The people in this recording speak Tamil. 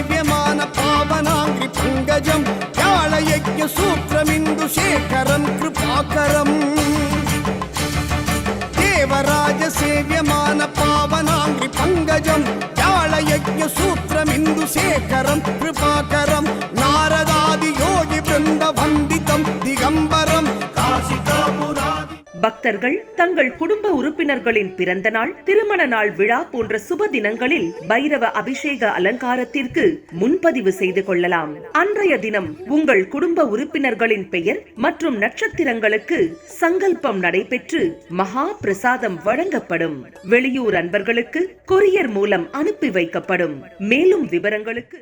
సేవ్యమాన పావనాంగ్రి పంకజం వ్యాళయజ్ఞ సూత్రమిందు శేఖరం కృపాకరం దేవరాజ సేవ్యమాన పావనాంగ్రి పంకజం వ్యాళయజ్ఞ సూత్రమిందు శేఖరం కృపాకరం నారదాది యోగి బృంద వందితం దిగంబரம் காசிகாபுராதி. பக்தர்கள் தங்கள் குடும்ப உறுப்பினர்களின் பிறந்த நாள், திருமண நாள் விழா போன்ற சுப தினங்களில் பைரவ அபிஷேக அலங்காரத்திற்கு முன்பதிவு செய்து கொள்ளலாம். அன்றைய தினம் உங்கள் குடும்ப உறுப்பினர்களின் பெயர் மற்றும் நட்சத்திரங்களுக்கு சங்கல்பம் நடைபெற்று மகா பிரசாதம் வழங்கப்படும். வெளியூர் அன்பர்களுக்கு கொரியர் மூலம் அனுப்பி வைக்கப்படும். மேலும் விவரங்களுக்கு